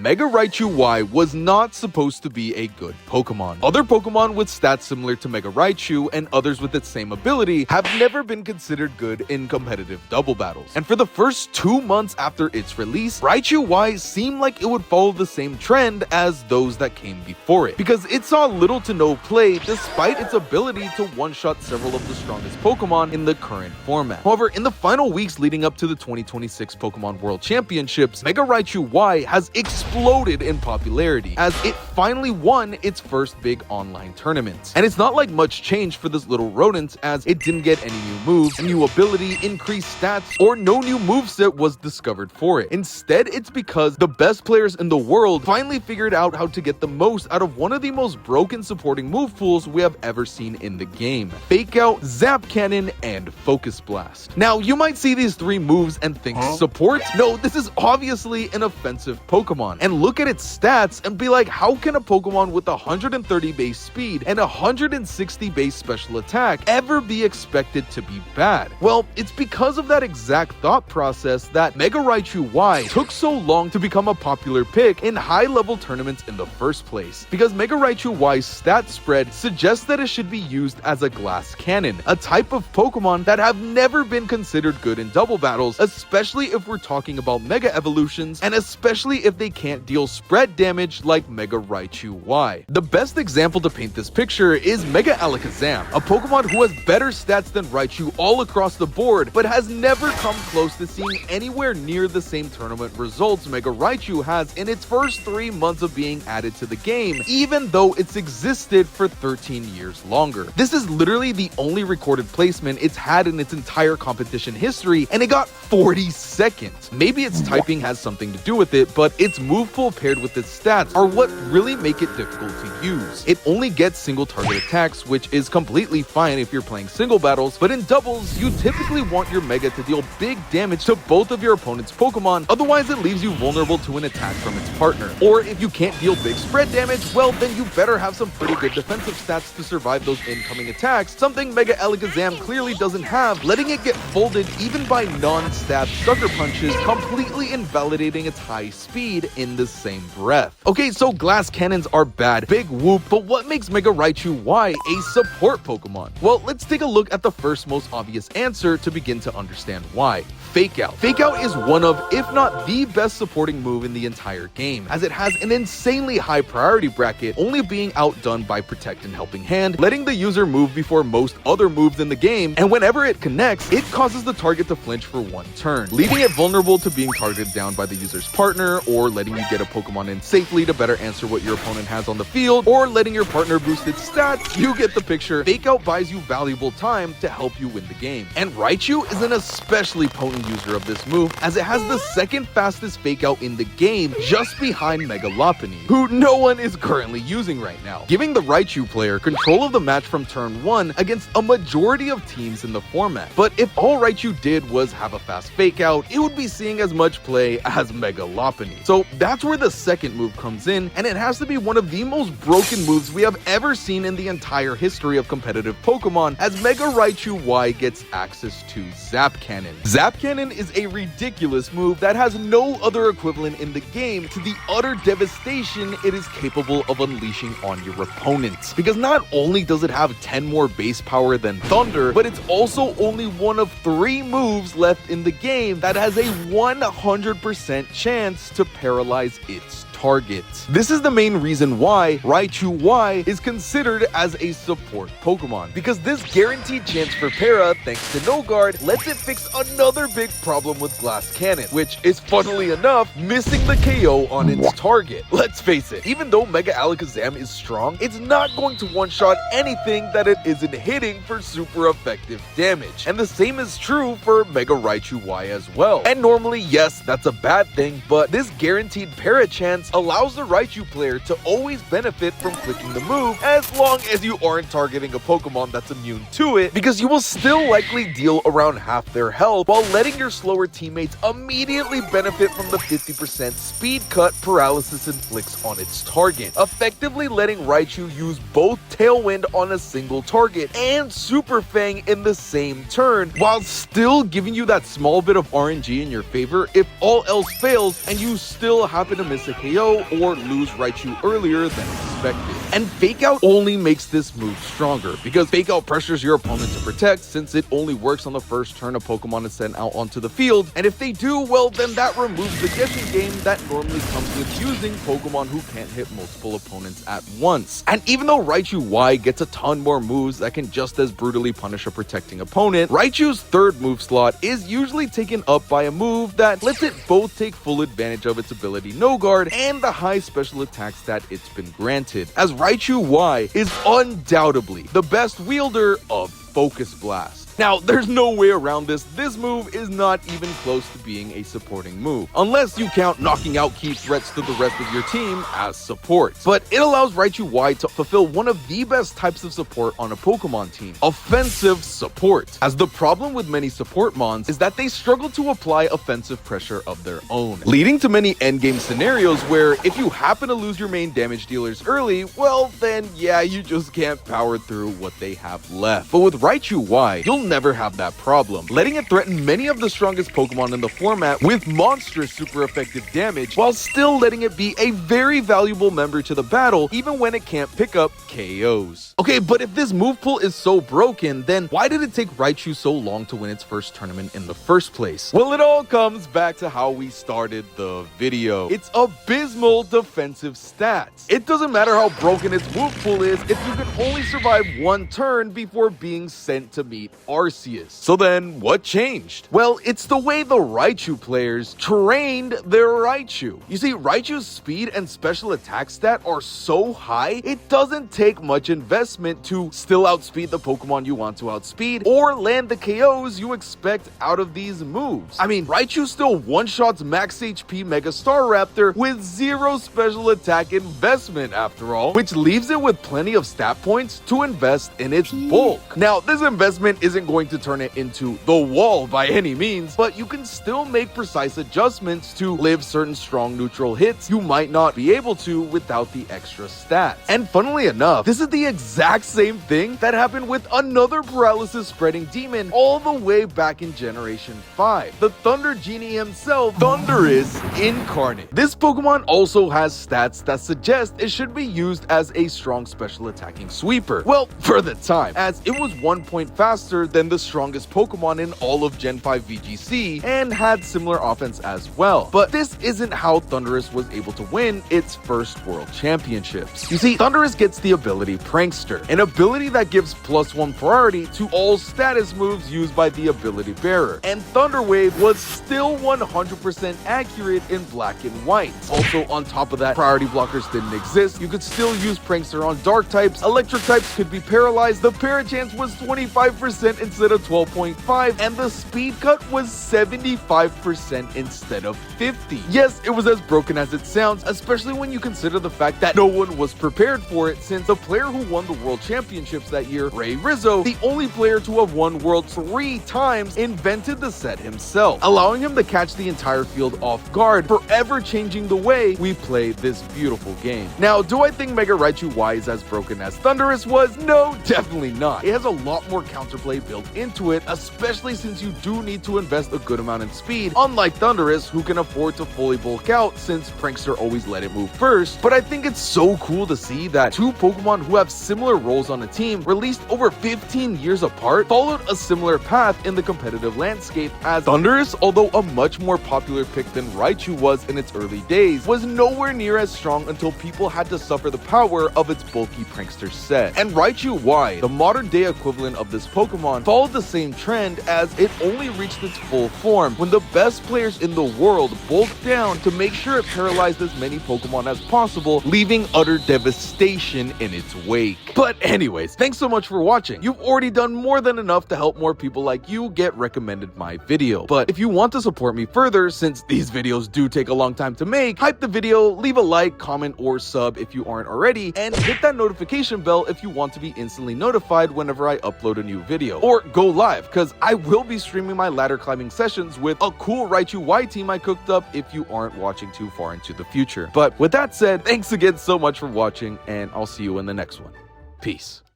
Mega Raichu Y was not supposed to be a good Pokemon. Other Pokemon with stats similar to Mega Raichu and others with its same ability have never been considered good in competitive double battles. And for the first 2 months after its release, Raichu Y seemed like it would follow the same trend as those that came before it, because it saw little to no play despite its ability to one-shot several of the strongest Pokemon in the current format. However, in the final weeks leading up to the 2026 Pokemon World Championships, Mega Raichu Y has exploded in popularity as it finally won its first big online tournament. And it's not like much changed for this little rodent, as it didn't get any new moves, new ability, increased stats, or no new moveset was discovered for it. Instead, it's because the best players in the world finally figured out how to get the most out of one of the most broken supporting move pools we have ever seen in the game: Fake Out, Zap Cannon, and Focus Blast. Now, you might see these three moves and think, support? No, this is obviously an offensive Pokemon. And look at its stats and be like, how can a Pokemon with 130 base speed and 160 base special attack ever be expected to be bad? Well, it's because of that exact thought process that Mega Raichu Y took so long to become a popular pick in high-level tournaments in the first place. Because Mega Raichu Y's stat spread suggests that it should be used as a glass cannon, a type of Pokemon that have never been considered good in double battles, especially if we're talking about Mega Evolutions, and especially if they can't deal spread damage like Mega Raichu Y. The best example to paint this picture is Mega Alakazam, a Pokemon who has better stats than Raichu all across the board, but has never come close to seeing anywhere near the same tournament results Mega Raichu has in its first 3 months of being added to the game, even though it's existed for 13 years longer. This is literally the only recorded placement it's had in its entire competition history, and it got 42nd. Maybe its typing has something to do with it, but its move pool paired with its stats are what really make it difficult to use. It only gets single target attacks, which is completely fine if you're playing single battles, but in doubles, you typically want your Mega to deal big damage to both of your opponent's Pokemon, otherwise it leaves you vulnerable to an attack from its partner. Or if you can't deal big spread damage, well then you better have some pretty good defensive stats to survive those incoming attacks, something Mega Alakazam clearly doesn't have, letting it get folded even by non-stab sucker punches, completely invalidating its high speed in the same breath. Okay, so glass cannons are bad, big whoop, but what makes Mega Raichu Y a support Pokemon? Well, let's take a look at the first most obvious answer to begin to understand why. Fake Out. Fake Out is one of, if not the best supporting move in the entire game, as it has an insanely high priority bracket, only being outdone by Protect and Helping Hand, letting the user move before most other moves in the game, and whenever it connects, it causes the target to flinch for 1 turn, leaving it vulnerable to being targeted down by the user's partner, or letting you get a Pokemon in safely to better answer what your opponent has on the field, or letting your partner boost its stats. You get the picture. Fake Out buys you valuable time to help you win the game. And Raichu is an especially potent user of this move, as it has the second fastest Fake Out in the game, just behind Mega Lopunny, who no one is currently using right now, giving the Raichu player control of the match from turn 1 against a majority of teams in the format. But if all Raichu did was have a fast Fake Out, it would be seeing as much play as Mega Lopunny. So that's where the second move comes in, and it has to be one of the most broken moves we have ever seen in the entire history of competitive Pokemon, as Mega Raichu Y gets access to Zap Cannon. Zap Cannon is a ridiculous move that has no other equivalent in the game to the utter devastation it is capable of unleashing on your opponents. Because not only does it have 10 more base power than Thunder, but it's also only one of 3 moves left in the game that has a 100% chance to paralyze its target. This is the main reason why Raichu Y is considered as a support Pokemon, because this guaranteed chance for para, thanks to No Guard, lets it fix another big problem with Glass Cannon, which is, funnily enough, missing the KO on its target. Let's face it, even though Mega Alakazam is strong, it's not going to one-shot anything that it isn't hitting for super effective damage. And the same is true for Mega Raichu Y as well. And normally, yes, that's a bad thing, but this guaranteed para chance allows the Raichu player to always benefit from clicking the move, as long as you aren't targeting a Pokemon that's immune to it, because you will still likely deal around half their health while letting letting your slower teammates immediately benefit from the 50% speed cut paralysis inflicts on its target, effectively letting Raichu use both Tailwind on a single target and Super Fang in the same turn, while still giving you that small bit of RNG in your favor if all else fails and you still happen to miss a KO or lose Raichu earlier than expected. And Fake Out only makes this move stronger, because Fake Out pressures your opponent to protect, since it only works on the first turn a Pokemon is sent out onto the field, and if they do, well, then that removes the guessing game that normally comes with using Pokemon who can't hit multiple opponents at once. And even though Raichu Y gets a ton more moves that can just as brutally punish a protecting opponent, Raichu's third move slot is usually taken up by a move that lets it both take full advantage of its ability No Guard and the high special attack stat it's been granted, as Raichu Y is undoubtedly the best wielder of Focus Blast. Now, there's no way around this. This move is not even close to being a supporting move, unless you count knocking out key threats to the rest of your team as support. But it allows Raichu Y to fulfill one of the best types of support on a Pokemon team: offensive support. As the problem with many support mons is that they struggle to apply offensive pressure of their own, leading to many endgame scenarios where if you happen to lose your main damage dealers early, well then yeah, you just can't power through what they have left. But with Raichu Y, you'll never have that problem, letting it threaten many of the strongest Pokemon in the format with monstrous super effective damage, while still letting it be a very valuable member to the battle even when it can't pick up KOs. Okay, but if this move pool is so broken, then why did it take Raichu so long to win its first tournament in the first place? Well, it all comes back to how we started the video. It's abysmal defensive stats. It doesn't matter how broken its move pool is if you can only survive one turn before being sent to meet Arceus. So then, what changed? Well, it's the way the Raichu players trained their Raichu. You see, Raichu's speed and special attack stat are so high, it doesn't take much investment to still outspeed the Pokemon you want to outspeed, or land the KOs you expect out of these moves. I mean, Raichu still one-shots max HP Mega Staraptor with zero special attack investment after all, which leaves it with plenty of stat points to invest in its bulk. Now, this investment isn't going to turn it into the wall by any means, but you can still make precise adjustments to live certain strong neutral hits you might not be able to without the extra stats. And funnily enough, this is the exact same thing that happened with another paralysis spreading demon all the way back in Generation 5, the Thunder Genie himself, Thundurus Incarnate. This Pokemon also has stats that suggest it should be used as a strong special attacking sweeper. Well, for the time, as it was 1 point faster than the strongest Pokemon in all of Gen 5 VGC and had similar offense as well. But this isn't how Thundurus was able to win its first World Championships. You see, Thundurus gets the ability Prankster, an ability that gives +1 priority to all status moves used by the ability bearer, and Thunder Wave was still 100% accurate in Black and White. Also, on top of that, priority blockers didn't exist. You could still use Prankster on Dark types, Electric types could be paralyzed, the para chance was 25% instead of 12.5, and the speed cut was 75% instead of 50. Yes, it was as broken as it sounds, especially when you consider the fact that no one was prepared for it, since the player who won the World Championships that year, Ray Rizzo, the only player to have won World 3 times, invented the set himself, allowing him to catch the entire field off guard, forever changing the way we play this beautiful game. Now, do I think Mega Raichu Y is as broken as Thundurus was? No, definitely not. It has a lot more counterplay built into it, especially since you do need to invest a good amount in speed, unlike Thundurus, who can afford to fully bulk out since Prankster always let it move first. But I think it's so cool to see that two Pokemon who have similar roles on a team, released over 15 years apart, followed a similar path in the competitive landscape, as Thundurus, although a much more popular pick than Raichu was in its early days, was nowhere near as strong until people had to suffer the power of its bulky Prankster set. And Raichu Y, the modern day equivalent of this Pokemon, followed the same trend, as it only reached its full form when the best players in the world bulked down to make sure it paralyzed as many Pokemon as possible, leaving utter devastation in its wake. But anyways, thanks so much for watching. You've already done more than enough to help more people like you get recommended my video. But if you want to support me further, since these videos do take a long time to make, hype the video, leave a like, comment, or sub if you aren't already, and hit that notification bell if you want to be instantly notified whenever I upload a new video, or go live, because I will be streaming my ladder climbing sessions with a cool Raichu Y team I cooked up if you aren't watching too far into the future. But with that said, thanks again so much for watching, and I'll see you in the next one. Peace.